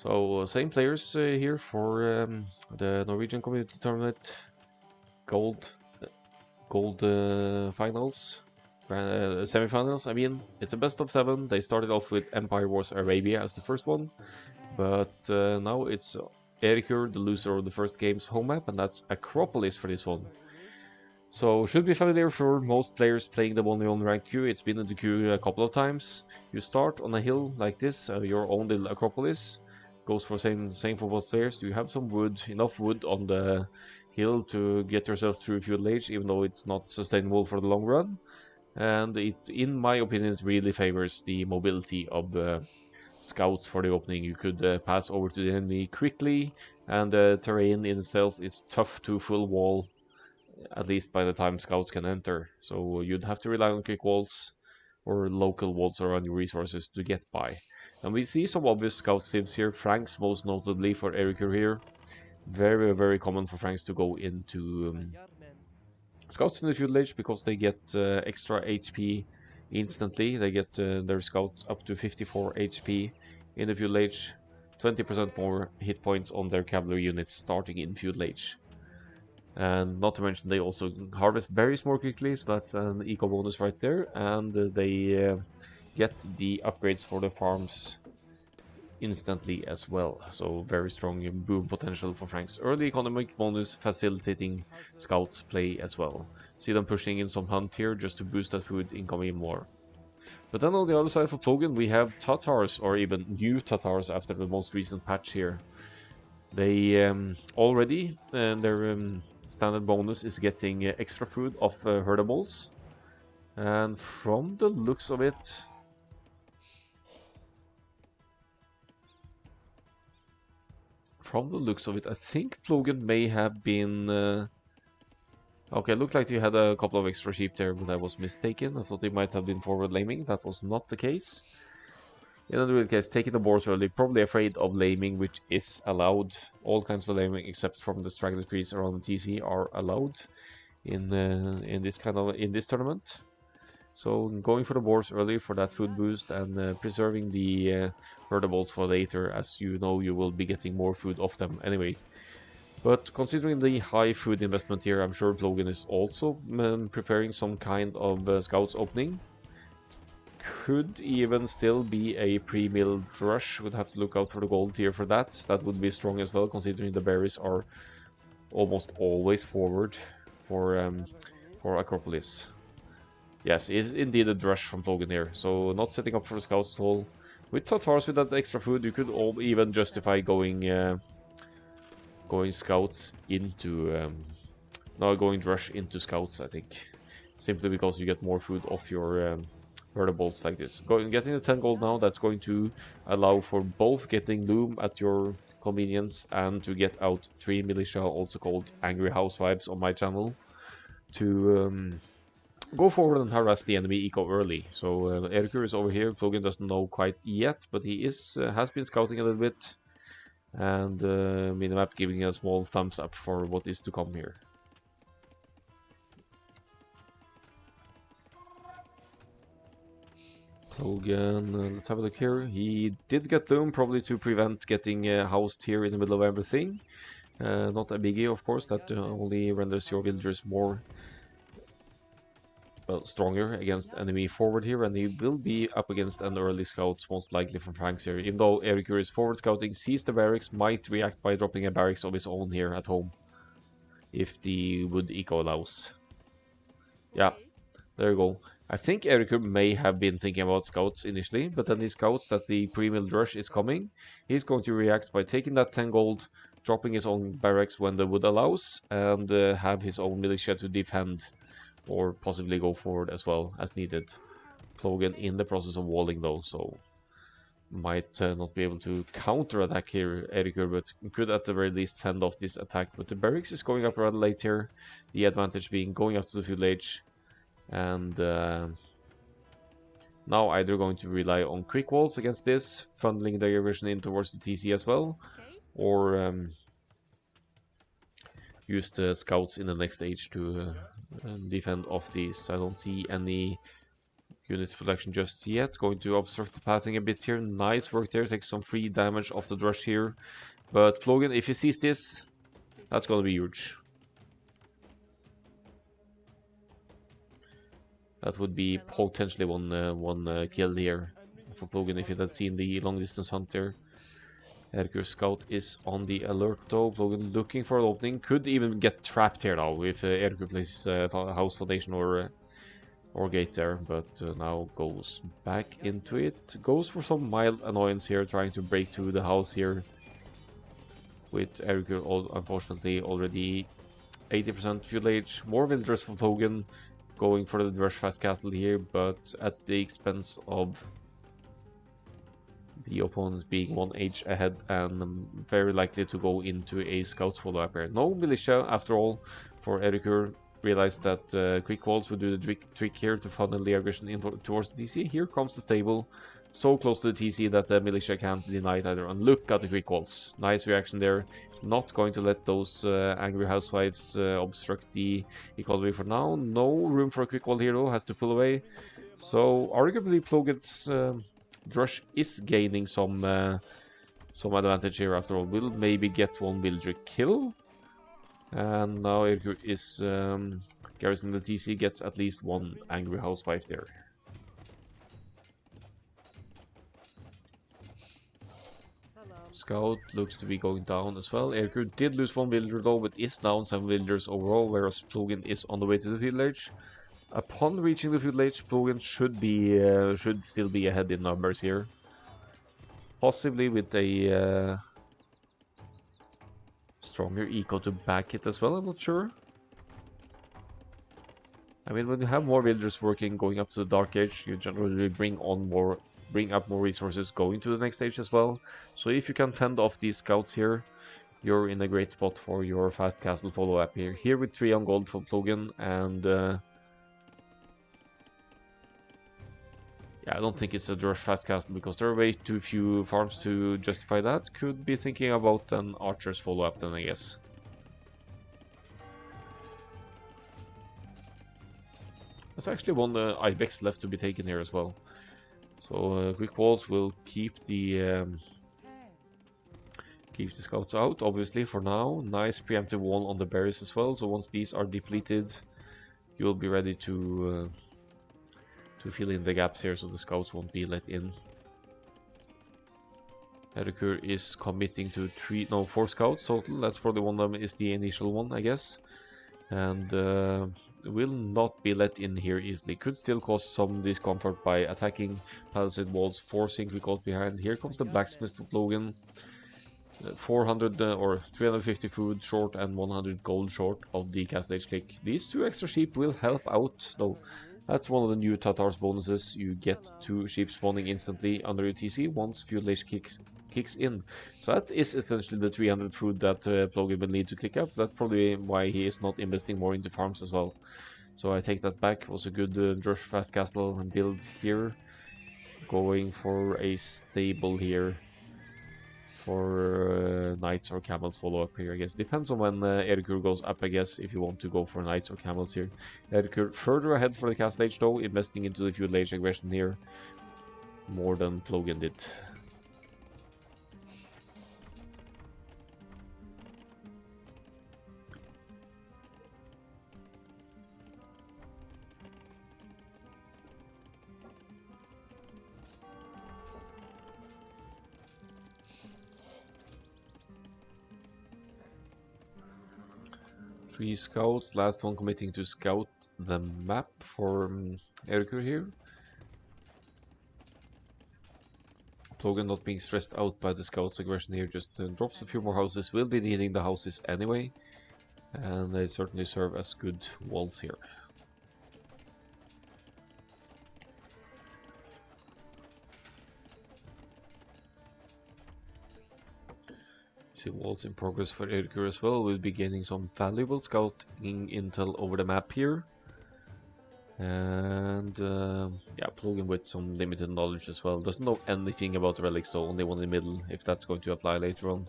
So same players here for the Norwegian Community Tournament Gold finals, semifinals. I mean, it's a best of 7. They started off with Empire Wars Arabia as the first one, but now it's Erikur, the loser of the first game's home map, and that's Acropolis for this one. So should be familiar for most players playing the only on ranked queue. It's been in the queue a couple of times. You start on a hill like this, your own little Acropolis. Goes for same for both players. You have some wood, enough wood on the hill to get yourself through feudal age, even though it's not sustainable for the long run. And it, in my opinion, it really favors the mobility of the scouts for the opening. You could pass over to the enemy quickly, and the terrain in itself is tough to full wall, at least by the time scouts can enter. So you'd have to rely on quick walls or local walls around your resources to get by. And we see some obvious scout sieves here. Franks most notably for Erikur here. Very, very common for Franks to go into scouts in the feudal age because they get extra HP instantly. They get their scouts up to 54 HP in the feudal age. 20% more hit points on their cavalry units starting in feudal age. And not to mention they also harvest berries more quickly, so that's an eco bonus right there. And they get the upgrades for the farms instantly as well. So very strong boom potential for Frank's early economic bonus, facilitating scouts play as well. See them pushing in some hunt here just to boost that food income even more. But then on the other side for Plogen we have Tatars, or even new Tatars after the most recent patch here. They already, their standard bonus is getting extra food of herdables. And from the looks of it, I think Plogen may have been... okay, looked like you had a couple of extra sheep there, but I was mistaken. I thought they might have been forward laming. That was not the case. In other case, taking the boars early, probably afraid of laming, which is allowed. All kinds of laming, except from the straggler trees around the TC, are allowed in this tournament. So going for the boars early for that food boost, and preserving the herdables for later, as you know you will be getting more food off them anyway. But considering the high food investment here, I'm sure Plogen is also preparing some kind of scouts opening. Could even still be a pre-milled rush. Would have to look out for the gold tier for that. That would be strong as well, considering the berries are almost always forward for Acropolis. Yes, it is indeed a drush from Plogen here. So not setting up for the scout stall. With Tatars with that extra food, you could even justify going scouts into going drush into scouts, I think, simply because you get more food off your herdables like this. Getting the 10 gold now, that's going to allow for both getting loom at your convenience and to get out 3 militia, also called angry housewives on my channel, to go forward and harass the enemy eco early. So Erikur is over here. Plogen doesn't know quite yet, but he is has been scouting a little bit, and minimap giving a small thumbs up for what is to come here. Plogen, let's have a look here. He did get loom, probably to prevent getting housed here in the middle of everything. Not a biggie, of course. That only renders your villagers more stronger against enemy forward here, and he will be up against an early scout, most likely from Franks here. Even though Erikur is forward scouting, sees the barracks, might react by dropping a barracks of his own here at home, if the wood eco allows. Yeah, there you go. I think Erikur may have been thinking about scouts initially, but then he scouts that the pre-milled rush is coming. He's going to react by taking that 10 gold, dropping his own barracks when the wood allows, and have his own militia to defend, or possibly go forward as well as needed. Plogen in the process of walling though, so might not be able to counter-attack here, Erikur, but could at the very least fend off this attack. But the barracks is going up rather late here, the advantage being going up to the feudal age, and now either going to rely on quick walls against this, funneling the aggression in towards the TC as well, or use the scouts in the next stage to defend off these. I don't see any units production just yet. Going to obstruct the pathing a bit here. Nice work there. Takes some free damage off the Drush here. But Plogen, if he sees this, that's gonna be huge. That would be potentially one kill here for Plogen if he had seen the long distance hunt there. Erikur Scout is on the alert though. Plogen looking for an opening. Could even get trapped here now if Erikur plays house foundation or gate there. But now goes back into it. Goes for some mild annoyance here, trying to break through the house here. With Erikur unfortunately already 80% fuel age. More villagers for Plogen. Going for the Drush Fast Castle here, but at the expense of the opponent being 1 age ahead and very likely to go into a Scout's follow-up here. No militia after all for Erikur. Realized that quick walls would do the trick here to funnel the aggression in towards the TC. Here comes the stable. So close to the TC that the militia can't deny it either. And look at the quick walls. Nice reaction there. Not going to let those angry housewives obstruct the economy for now. No room for a quick wall here though. Has to pull away. So arguably Plogen's Drush is gaining some advantage here after all. Will maybe get one villager kill. And now Erikur is garrisoning the TC. Gets at least one angry housewife there. Scout looks to be going down as well. Erikur did lose one villager though, but is down 7 villagers overall, whereas Plogen is on the way to the field age. Upon reaching the field age, Plogen should still be ahead in numbers here. Possibly with a stronger eco to back it as well, I'm not sure. I mean, when you have more villagers working going up to the Dark Age, you generally bring up more resources going to the next stage as well. So if you can fend off these scouts here, you're in a great spot for your fast castle follow-up here. Here with 3 on gold for Plogen, and yeah, I don't think it's a Drush fast castle because there are way too few farms to justify that. Could be thinking about an archer's follow-up then, I guess. There's actually one Ibex left to be taken here as well. So quick walls will keep the scouts out, obviously, for now. Nice preemptive wall on the berries as well. So once these are depleted, you'll be ready to fill in the gaps here, so the scouts won't be let in. Erikur is committing to 4 scouts total. That's probably one of them is the initial one, I guess, and will not be let in here easily. Could still cause some discomfort by attacking palisade walls, forcing quick walls behind. Here comes the blacksmith for Plogen. 400 or 350 food short and 100 gold short of the castle age click. These 2 extra sheep will help out though. That's one of the new Tatar's bonuses. You get 2 sheep spawning instantly under your TC once fuel age kicks in. So that is essentially the 300 food that Plogen will need to click up. That's probably why he is not investing more into farms as well. So I take that back. Was a good Drush fast castle build here. Going for a stable here for knights or camels follow up here, I guess. Depends on when Erikur goes up, I guess, if you want to go for knights or camels here. Erikur further ahead for the castle age though, investing into the feudal age aggression here more than Plogen did. Three scouts, last one committing to scout the map for Erikur here. Plogen not being stressed out by the scouts aggression here, just drops a few more houses. Will be needing the houses anyway, and they certainly serve as good walls here. See walls in progress for Erikur as well. We'll be getting some valuable scouting intel over the map here. And yeah, Plogen with some limited knowledge as well. Doesn't know anything about the relics, so only one in the middle, if that's going to apply later on.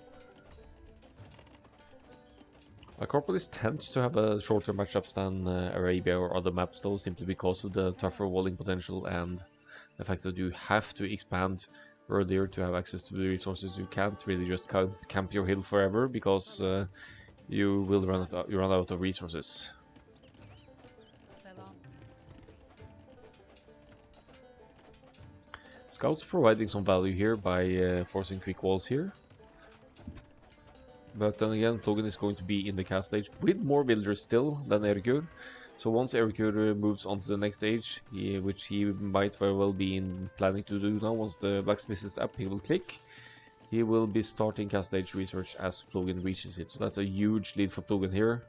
Acropolis tends to have a shorter matchups than Arabia or other maps though, simply because of the tougher walling potential and the fact that you have to expand earlier to have access to the resources. You can't really just camp your hill forever because you will run out of resources. Scouts providing some value here by forcing quick walls here. But then again, Plogen is going to be in the cast stage with more villagers still than Erikur. So once Erikur moves on to the next stage, which he might very well be planning to do now, once the blacksmith's app he will click, he will be starting cast stage research as Plogen reaches it. So that's a huge lead for Plogen here.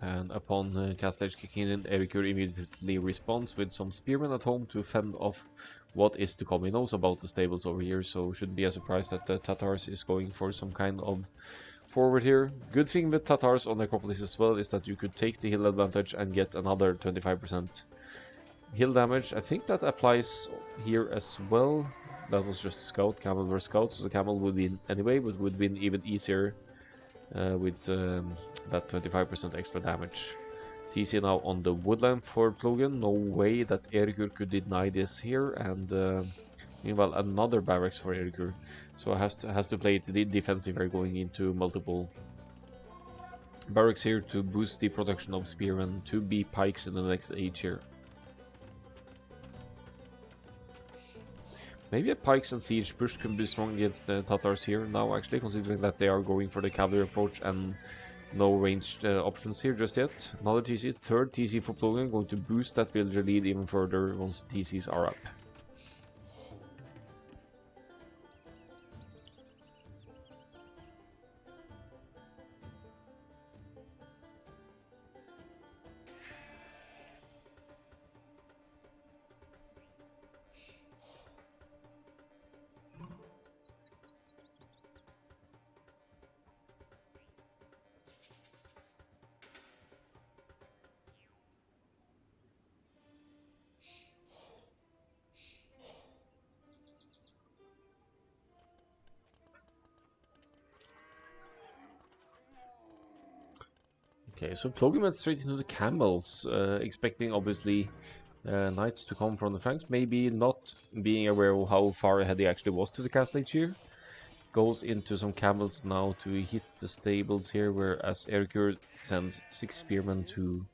And upon cast stage kicking in, Erikur immediately responds with some spearmen at home to fend off what is to come. He knows about the stables over here, so shouldn't be a surprise that the Tatars is going for some kind of forward here. Good thing with Tatars on Acropolis as well is that you could take the hill advantage and get another 25% hill damage. I think that applies here as well. That was just scout, camel versus scout, so the camel would win anyway, but would win even easier with that 25% extra damage. TC now on the woodland for Plogen. No way that Erikur could deny this here, and meanwhile another barracks for Erikur. So has to play it defensive here, going into multiple barracks here to boost the production of spearmen to be pikes in the next age here. Maybe a pikes and siege push could be strong against the Tatars here now, actually, considering that they are going for the cavalry approach and no ranged options here just yet. Another TC, third TC for Plogen, going to boost that villager lead even further once the TCs are up. Okay, so Plogen went straight into the camels, expecting obviously knights to come from the flanks, maybe not being aware of how far ahead he actually was to the cast stage here. Goes into some camels now to hit the stables here, whereas Erikur sends 6 spearmen to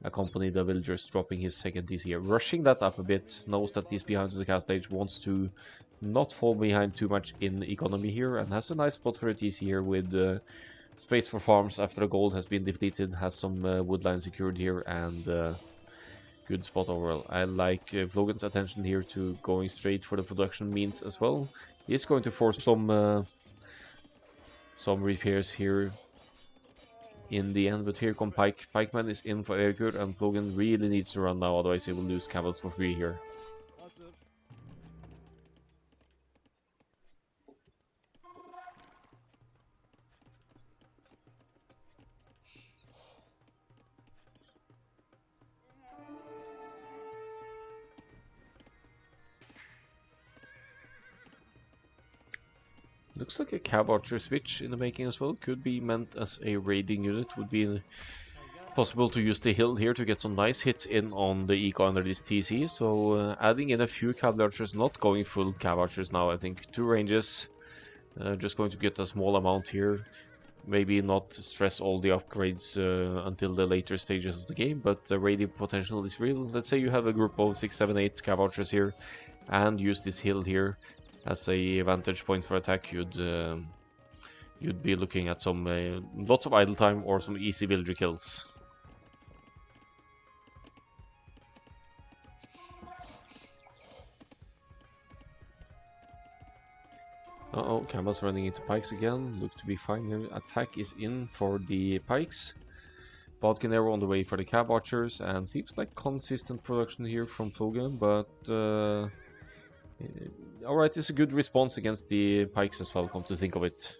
accompany the villagers, dropping his second TC here. Rushing that up a bit, knows that he's behind to the cast stage, wants to not fall behind too much in economy here, and has a nice spot for a TC here with space for farms after the gold has been depleted, has some woodline secured here, and good spot overall. I like Plogen's attention here to going straight for the production means as well. He's going to force some repairs here in the end, but here come Pikeman is in for Erikur, and Plogen really needs to run now, otherwise he will lose camels for free here. Looks like a cab archer switch in the making as well. Could be meant as a raiding unit. Would be possible to use the hill here to get some nice hits in on the eco under this TC. So adding in a few cavalry archers, not going full cav archers now. I think 2 ranges, just going to get a small amount here. Maybe not stress all the upgrades until the later stages of the game, but the raiding potential is real. Let's say you have a group of 6, 7, 8 cav archers here, and use this hill here as a vantage point for attack. You'd be looking at some lots of idle time or some easy villager kills. Uh-oh, camels running into pikes again. Look to be fine here. Attack is in for the pikes. Bodkin arrow on the way for the cab archers, and seems like consistent production here from Plogen, but alright, it's a good response against the pikes as well, come to think of it.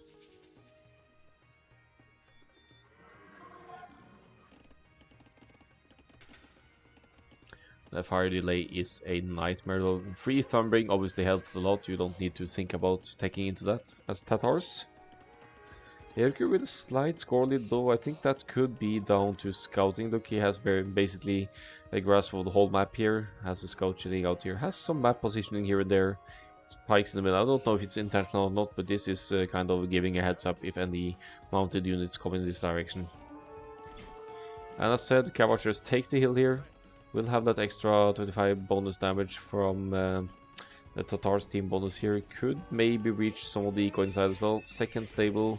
The fire delay is a nightmare though. Free thumbering obviously helps a lot. You don't need to think about taking into that as Tatars. Erikur with a slight score lead though. I think that could be down to scouting. Look, he has basically a grasp of the whole map here. Has a scout chilling out here. Has some map positioning here and there. Spikes in the middle. I don't know if it's intentional or not, but this is kind of giving a heads up if any mounted units come in this direction. And as said, Cav Archers take the hill here. We'll have that extra 25 bonus damage from the Tatars team bonus here. Could maybe reach some of the eco inside as well. Second stable.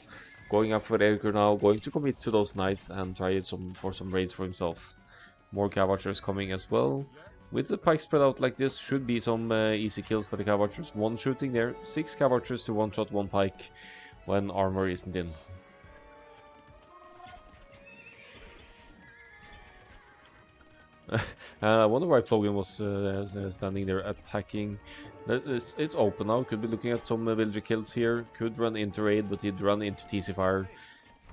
Going up for Erikur now. Going to commit to those knights and try it for some raids for himself. More Cav Archers coming as well. With the pike spread out like this, should be some easy kills for the Cav Archers. One shooting there. 6 Cav Archers to one shot, one pike when armor isn't in. I wonder why Plogen was standing there attacking. It's open now. Could be looking at some villager kills here. Could run into raid, but he'd run into TC fire.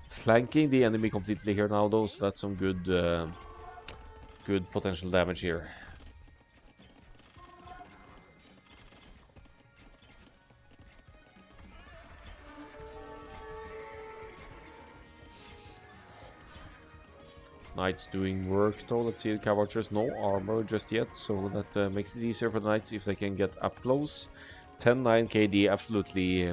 Flanking the enemy completely here now though, so that's some good good potential damage here. Knights doing work though. Let's see the Cav Archers. No armor just yet, so that makes it easier for the Knights if they can get up close. 10-9 KD, absolutely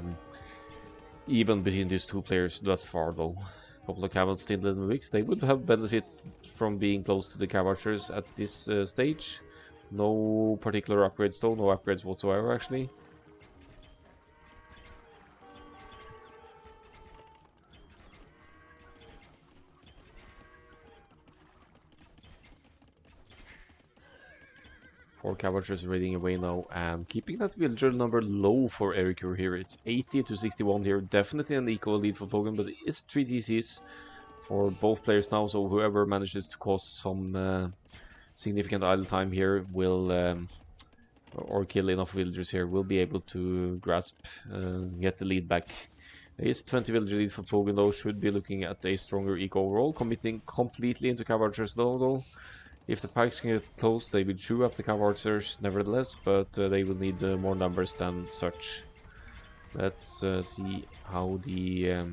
even between these two players. That's far though. A couple of Camels still in the mix. They would have benefit from being close to the Cav Archers at this stage. No particular upgrades though, no upgrades whatsoever actually. Four Cav Archers raiding away now and keeping that villager number low for Erikur here. It's 80 to 61 here. Definitely an equal lead for Plogen, but it is 3 DCs for both players now. So whoever manages to cause some significant idle time here will, or kill enough villagers here, will be able to grasp, get the lead back. It is 20 villager lead for Plogen though. Should be looking at a stronger eco overall. Committing completely into Cav Archers though. If the pikes can get close, they will chew up the Cav Archers nevertheless, but they will need more numbers than such. Let's see how the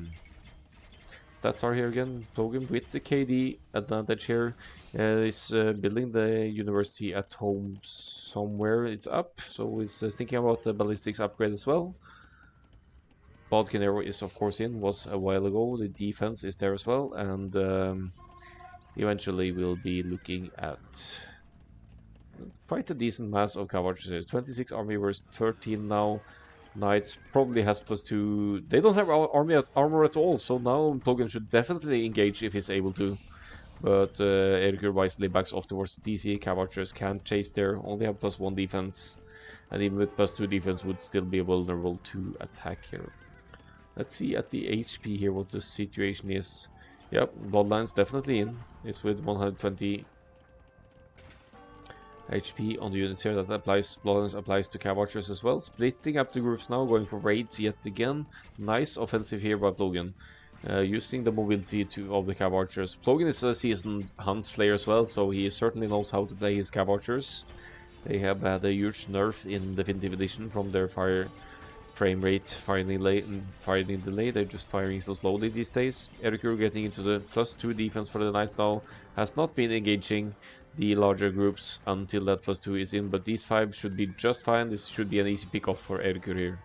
stats are here again. Plogen with the KD advantage here is building the university at home somewhere. It's up, so it's thinking about the ballistics upgrade as well. Bodkin arrow is of course in, was a while ago. The defense is there as well, and eventually we'll be looking at quite a decent mass of Cav Archers. 26 army versus 13 now. Knights probably has +2. They don't have armor at all, so now Plogen should definitely engage if he's able to. But Erikur wisely backs off towards the TC. Cav Archers can't chase there, only have +1 defense. And even with +2 defense would still be vulnerable to attack here. Let's see at the HP here what the situation is. Yep, Bloodlines definitely in. It's with 120 HP on the units here. That applies, Bloodlines applies to Cav Archers as well. Splitting up the groups now, going for raids yet again. Nice offensive here by Plogen. Using the mobility of the Cav Archers. Plogen is a seasoned Hunts player as well, so he certainly knows how to play his Cav Archers. They have had a huge nerf in Definitive Edition from their frame rate firing delay. They're just firing so slowly these days. Erikur getting into the +2 defense for the Knights now. Has not been engaging the larger groups until that +2 is in, but these 5 should be just fine. This should be an easy pick-off for Erikur here.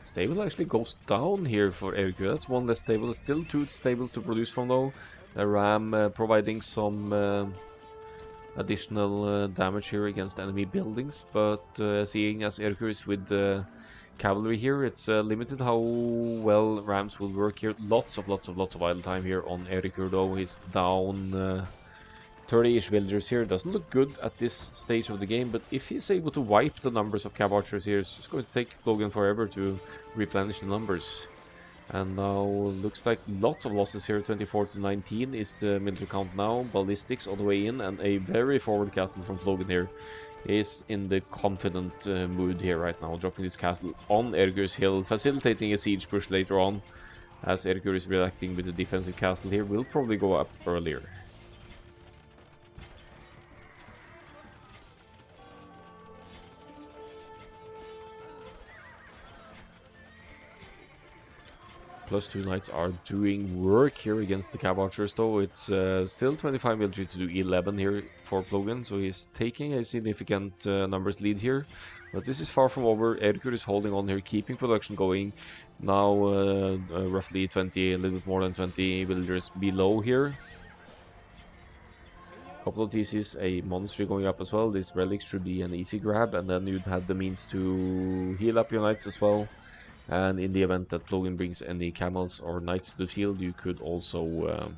Stable actually goes down here for Erikur. That's one less stable. Still 2 stables to produce from though. The Ram providing some additional damage here against enemy buildings, but seeing as Erikur is with cavalry here, it's limited how well Rams will work here. Lots of idle time here on Erikur though. He's down 30-ish villagers here. Doesn't look good at this stage of the game, but if he's able to wipe the numbers of Cav Archers here, it's just going to take Plogen forever to replenish the numbers. And now looks like lots of losses here. 24 to 19 is the military count now. Ballistics on the way in, and a very forward castle from Plogen here is in the confident mood here right now, dropping this castle on Erikur's hill, facilitating a siege push later on, as Erikur is reacting with the defensive castle here. Will probably go up earlier. +2 knights are doing work here against the Cav Archers, though. It's still 25 military to do 11 here for Plogen, so he's taking a significant numbers lead here. But this is far from over. Erikur is holding on here, keeping production going. Now roughly 20, a little bit more than 20 villagers below here. Couple of TCs, a monastery going up as well. This relic should be an easy grab, and then you'd have the means to heal up your knights as well. And in the event that Plogen brings any camels or knights to the field, you could also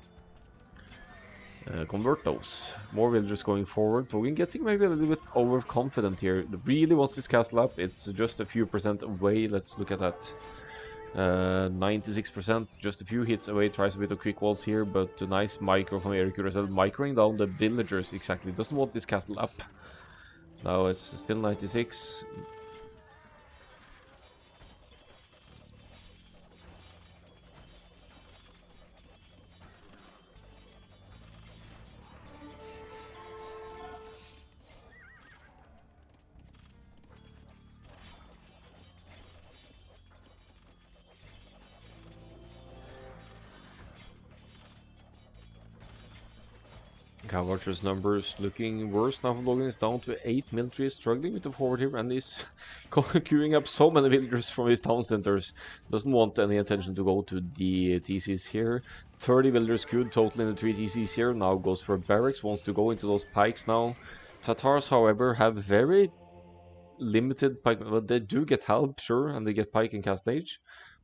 convert those. More villagers going forward. Plogen getting maybe a little bit overconfident here. Really wants this castle up. It's just a few percent away. Let's look at that. 96%, just a few hits away. Tries a bit of quick walls here, but a nice micro from Erikur as well. Microing down the villagers exactly. Doesn't want this castle up. Now it's still 96. Cav Archer's numbers looking worse now. Plogen is down to 8 military, struggling with the forward here, and is queuing up so many villagers from his town centers. Doesn't want any attention to go to the TCs here. 30 villagers queued total in the 3 TCs here. Now goes for barracks, wants to go into those pikes now. Tatars, however, have very limited pike, but they do get help, sure, and they get pike and cast age.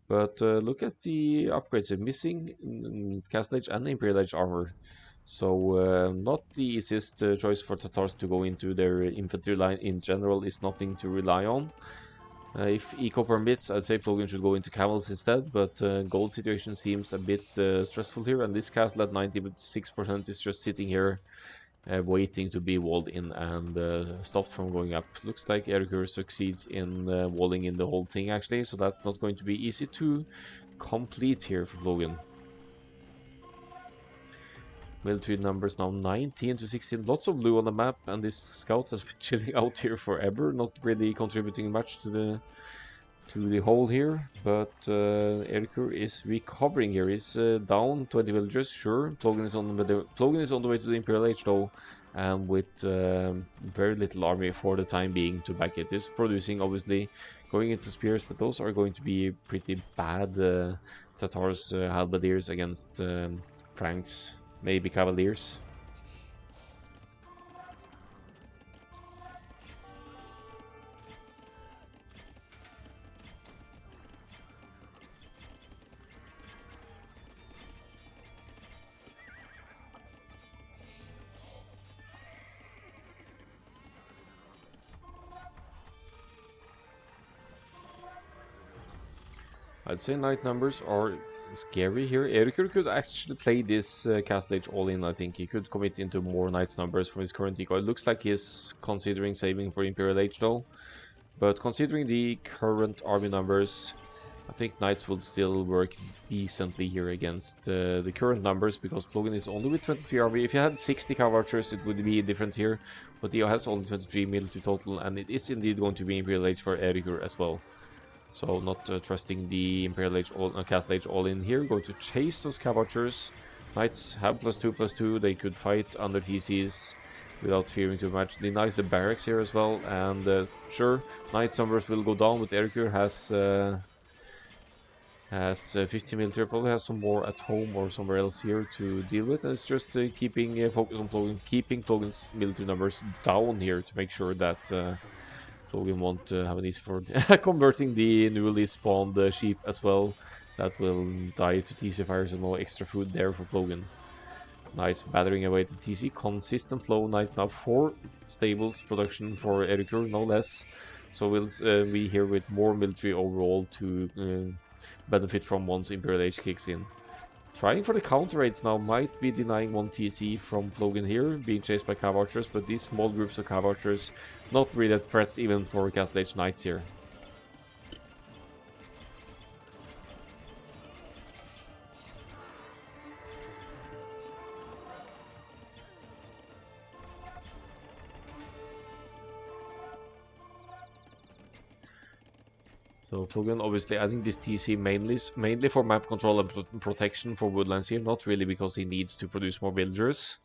But look at the upgrades. They're missing cast age and imperial age armor. So not the easiest choice for Tatars to go into. Their infantry line in general is nothing to rely on. If eco permits, I'd say Plogen should go into camels instead, but gold situation seems a bit stressful here, and this castle at 96% is just sitting here waiting to be walled in and stopped from going up. Looks like Erikur succeeds in walling in the whole thing actually, so that's not going to be easy to complete here for Plogen. Military numbers now 19 to 16. Lots of blue on the map, and this scout has been chilling out here forever, not really contributing much to the whole here. But Erikur is recovering here. He's down 20 villagers, sure. Plogen is on the way to the Imperial Age though, and with very little army for the time being to back it. Is producing obviously, going into spears, but those are going to be pretty bad. Tatars, halberdiers against Franks. Maybe Cavaliers. I'd say knight numbers are scary here. Erikur could actually play this castle age all in. I think he could commit into more knights numbers for his current eco. It looks like he's considering saving for Imperial Age though. But considering the current army numbers, I think knights will still work decently here against the current numbers, because Plogen is only with 23 army. If you had 60 Cav Archers, it would be different here. But Dio has only 23 military total, and it is indeed going to be Imperial Age for Erikur as well. So not trusting the Imperial Age Castle Age all in here. Going to chase those Cav Archers. Knights have +2/+2. They could fight under TCs without fearing too much. Denies the barracks here as well. And sure, Knights numbers will go down, but Erikur has 50 military. Probably has some more at home or somewhere else here to deal with. And it's just keeping focus on Plogen, keeping Plogen's military numbers down here to make sure that Plogen won't have an easy for converting the newly spawned sheep as well. That will die to TC fires, and no extra food there for Plogen. Knights battering away at the TC. Consistent flow. Knights now 4 stables production for Erikur, no less. So we'll be here with more military overall to benefit from once Imperial Age kicks in. Trying for the counter raids now might be denying one TC from Plogen here, being chased by Cav Archers, but these small groups of Cav Archers not really a threat even for Castle Age Knights here. So Plogen obviously adding this TC mainly for map control and protection for woodlands here, not really because he needs to produce more villagers,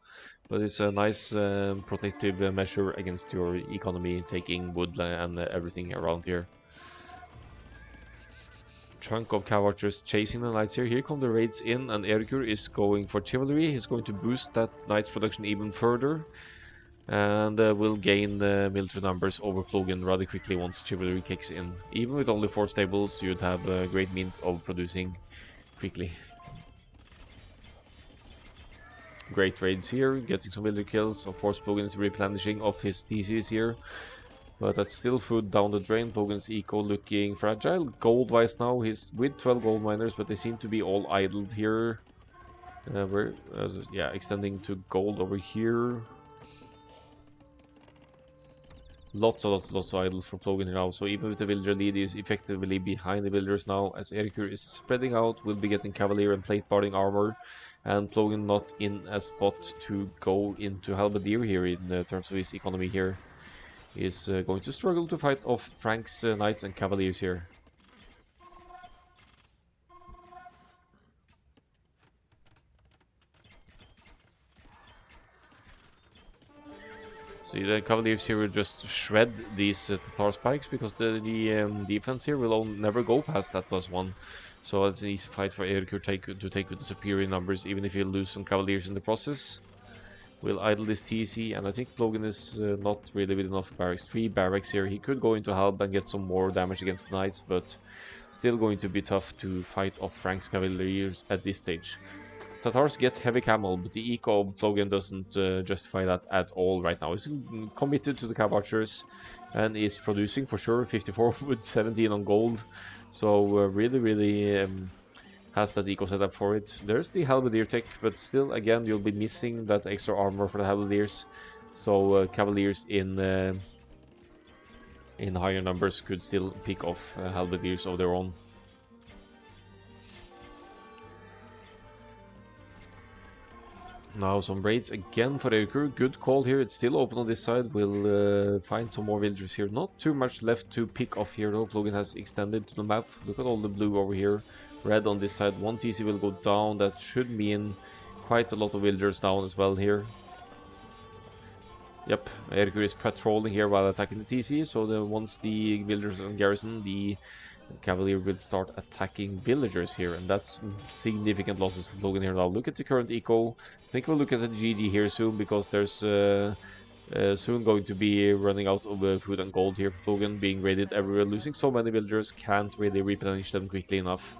but it's a nice protective measure against your economy, taking woodland and everything around here. Chunk of Cav Archers chasing the knights here. Here come the raids in, and Erikur is going for chivalry. He's going to boost that knight's production even further, and will gain military numbers over Plogen rather quickly once chivalry kicks in. Even with only 4 stables, you'd have great means of producing quickly. Great raids here, getting some villager kills. Of course, Plogen is replenishing off his TCs here, but that's still food down the drain. Plogen's eco looking fragile. Gold-wise now, he's with 12 gold miners, but they seem to be all idled here. Extending to gold over here. Lots of idles for Plogen now, so even with the villager lead, he is effectively behind the villagers now, as Erikur is spreading out, will be getting cavalier and plate barding armor, and Plogen not in a spot to go into halberdier here in terms of his economy here. He is going to struggle to fight off Frank's knights and cavaliers here. So the Cavaliers here will just shred these Tatar spikes, because the defense here will never go past that +1. So it's an easy fight for Erikur to take with the superior numbers, even if you lose some Cavaliers in the process. We'll idle this TC, and I think Plogen is not really with enough barracks. 3 barracks here. He could go into Halb and get some more damage against Knights, but still going to be tough to fight off Frank's Cavaliers at this stage. Tatars get heavy camel, but the eco of Plogen doesn't justify that at all right now. He's committed to the Cav Archers and is producing for sure, 54 with 17 on gold. So really has that eco set up for it. There's the Halberdier tech, but still, again, you'll be missing that extra armor for the Halberdiers. So Cavaliers in higher numbers could still pick off Halberdiers of their own. Now some raids again for Erikur. Good call here. It's still open on this side. We'll find some more villagers here. Not too much left to pick off here though. Plogen has extended to the map. Look at all the blue over here. Red on this side. 1 TC will go down. That should mean quite a lot of villagers down as well here. Yep, Erikur is patrolling here while attacking the TC. So once the villagers are in garrison, the Cavalier will start attacking villagers here, and that's significant losses for Plogen here now. Look at the current eco. I think we'll look at the GG here soon, because there's soon going to be running out of food and gold here for Plogen, being raided everywhere. Losing so many villagers, can't really replenish them quickly enough.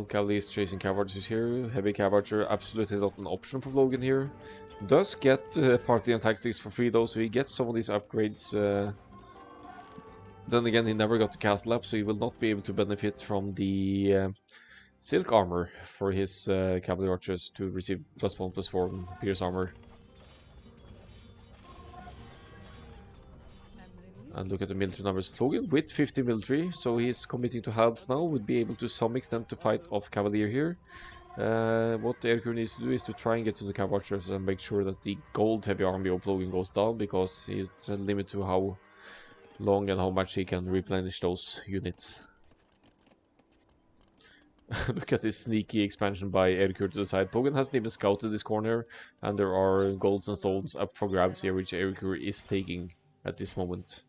Cavaliers chasing Cav Archers here. Heavy Cav Archer, absolutely not an option for Plogen here. Does get party and tactics for free though, so he gets some of these upgrades. Then again, he never got the castle up, so he will not be able to benefit from the silk armor for his Cavalier Archers to receive +1/+4 in pierce armor. And look at the military numbers. Plogen with 50 military, so he's committing to halves now, would be able to some extent to fight off Cavalier here. What Erikur needs to do is to try and get to the Cav Archers and make sure that the gold heavy army of Plogen goes down, because he's a limit to how long and how much he can replenish those units. Look at this sneaky expansion by Erikur to the side. Plogen hasn't even scouted this corner, and there are golds and stones up for grabs here, which Erikur is taking at this moment.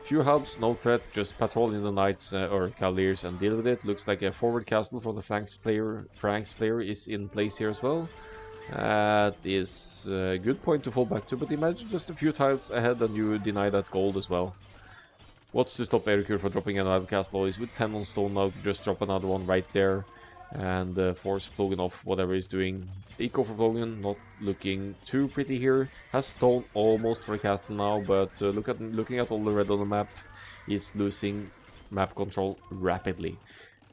Few helps, no threat, just patrolling the knights or cavaliers and deal with it. Looks like a forward castle for the Frank's player is in place here as well. That is a good point to fall back to, but imagine just a few tiles ahead and you deny that gold as well. What's to stop Erikur for dropping another castle? He's with 10 on stone now to just drop another one right there and force Plogen off whatever he's doing. Eco for Plogen, not looking too pretty here. Has stone almost for a castle now, but looking at all the red on the map, he's losing map control rapidly.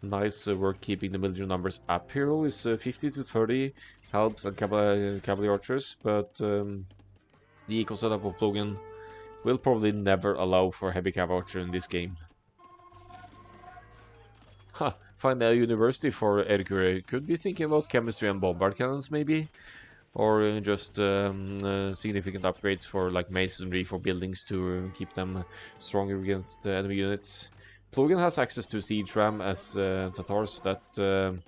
Nice work keeping the military numbers up here though. Is 50 to 30 helps and cavalry archers, but the eco setup of Plogen will probably never allow for heavy cav archer in this game. Ha! Find a university for Erikur. Could be thinking about chemistry and bombard cannons maybe? Or just significant upgrades for like masonry for buildings to keep them stronger against enemy units. Plogen has access to siege ram as Tatars. That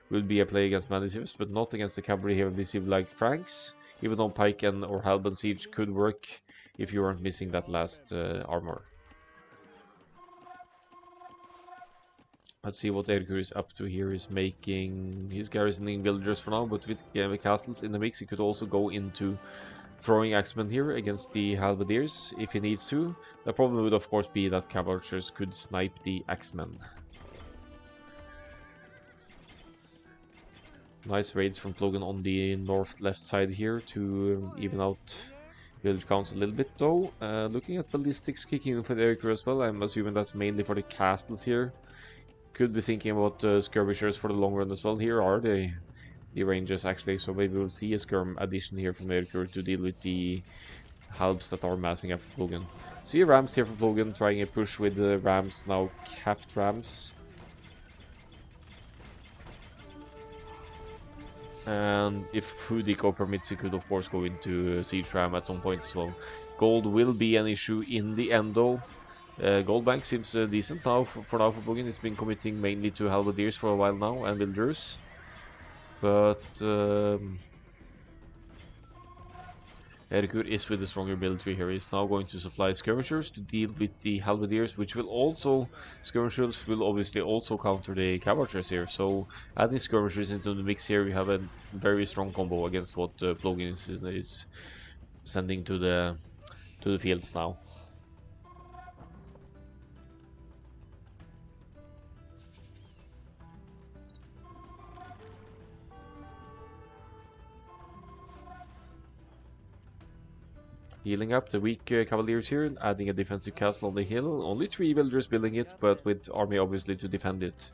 will be a play against Mandisives, but not against the cavalry here. They seem like Franks, even though pike and or halberd siege could work if you weren't missing that last armor. Let's see what Erikur is up to here. He's making his garrisoning villagers for now, but with castles in the mix, he could also go into throwing axemen here against the halberdiers if he needs to. The problem would of course be that cavalchers could snipe the axemen. Nice raids from Plogen on the north left side here to even out village counts a little bit though. Looking at ballistics kicking in for Erikur as well, I'm assuming that's mainly for the castles here. Could be thinking about skirmishers for the long run as well. Here are the ranges actually, so maybe we'll see a skirm addition here from Erikur to deal with the halbs that are massing after Plogen. See rams here for Plogen, trying a push with the rams, now capped rams. And if Fudiko permits, he could of course go into siege ram at some point as well. Gold will be an issue in the end though. Gold bank seems decent now for Plogen. He's been committing mainly to halberdiers for a while now and villagers. But Erikur is with the stronger military here. He's now going to supply skirmishers to deal with the halberdiers, which will also, skirmishers will obviously also counter the cavalchers here. So adding skirmishers into the mix here, we have a very strong combo against what Plogen is sending to the fields now. Healing up the weak cavaliers here, adding a defensive castle on the hill. Only 3 villagers building it, but with army obviously to defend it.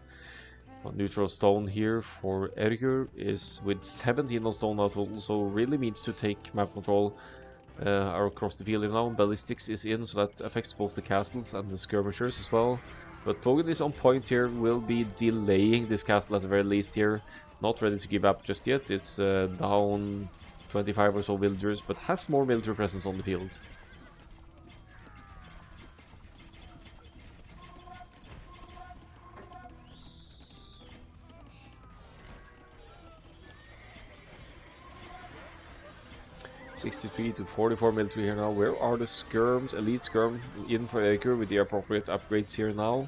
Neutral stone here for Erikur is with 17 on stone now, also really needs to take map control across the field now. Ballistics is in, so that affects both the castles and the skirmishers as well. But Plogen is on point here, will be delaying this castle at the very least here. Not ready to give up just yet. It's down 25 or so villagers, but has more military presence on the field. $63 to 44 military here now. Where are the skirms? Elite skirm in for Erikur with the appropriate upgrades here now.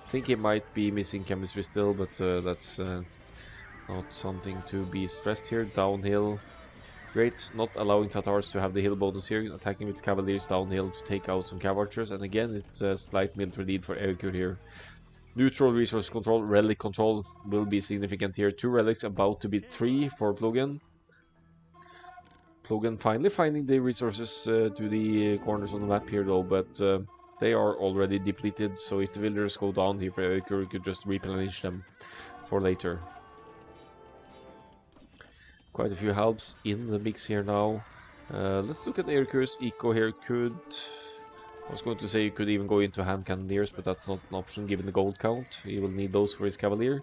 I think he might be missing chemistry still, but that's not something to be stressed here. Downhill. Great, not allowing Tatars to have the hill bonus here, attacking with cavaliers downhill to take out some cavalchers, and again it's a slight military lead for Erikur here. Neutral resource control, relic control will be significant here. 2 relics, about to be 3 for Plogen. Plogen finally finding the resources to the corners on the map here though, but they are already depleted, so if the villagers go down here for Erikur, you could just replenish them for later. Quite a few helps in the mix here now. Let's look at Erikur's eco here. I was going to say you could even go into hand cannoneers, but that's not an option given the gold count. He will need those for his cavalier.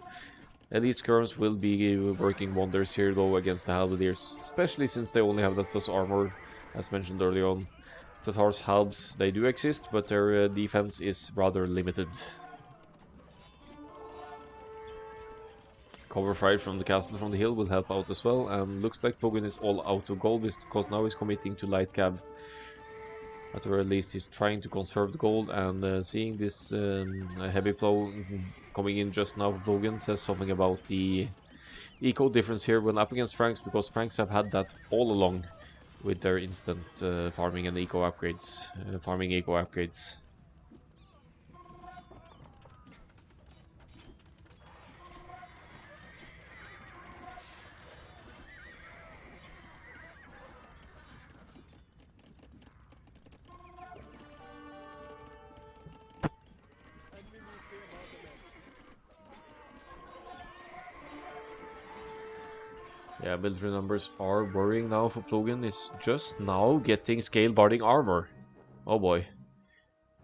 Elite skirms will be working wonders here though against the halberdiers, especially since they only have that plus armor, as mentioned earlier on. Tatar's halbs, they do exist, but their defense is rather limited. Cover fire from the castle from the hill will help out as well, and looks like Plogen is all out of gold because now he's committing to light cav. At the very least he's trying to conserve the gold, and seeing this heavy plow coming in just now for Plogen says something about the eco difference here when up against Franks, because Franks have had that all along with their instant farming and eco upgrades, farming eco upgrades. Yeah, military numbers are worrying now for Plogen. Is just now getting scale barding armor. Oh boy.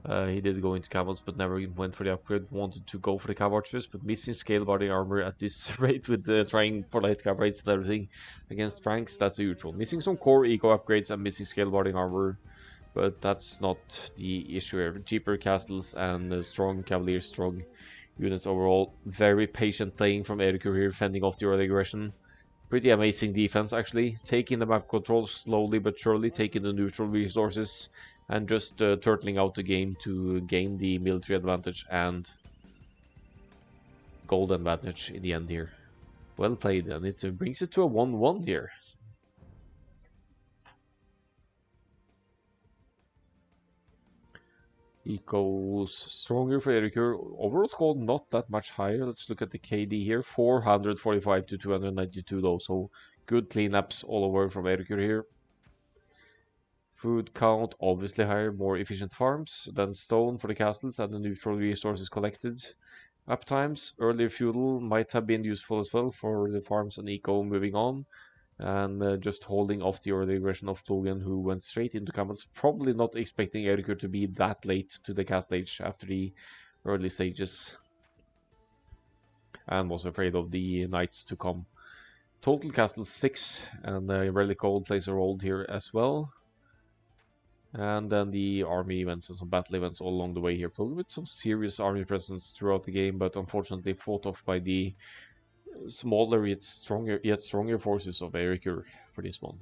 He did go into camels, but never went for the upgrade. Wanted to go for the cav archers, but missing scale barding armor at this rate with trying for light cav raids and everything against Franks. That's the usual. Missing some core eco upgrades and missing scale barding armor, but that's not the issue here. Cheaper castles and strong cavaliers, strong units overall. Very patient playing from Erikur here, fending off the early aggression. Pretty amazing defense, actually. Taking the map control slowly but surely, taking the neutral resources, and just turtling out the game to gain the military advantage and gold advantage in the end here. Well played, and it brings it to a 1-1 here. Eco's stronger for Erikur. Overall score not that much higher. Let's look at the KD here. 445 to 292 though, so good cleanups all over from Erikur here. Food count obviously higher, more efficient farms than stone for the castles and the neutral resources collected. Uptimes, earlier feudal might have been useful as well for the farms and eco moving on. And just holding off the early aggression of Plogen, who went straight into comments, probably not expecting Erikur to be that late to the cast stage after the early stages, and was afraid of the knights to come. Total castle 6, and Relic Gold plays a role here as well. And then the army events and some battle events all along the way here. Plogen with some serious army presence throughout the game, but unfortunately fought off by the smaller yet stronger forces of Erikur for this one.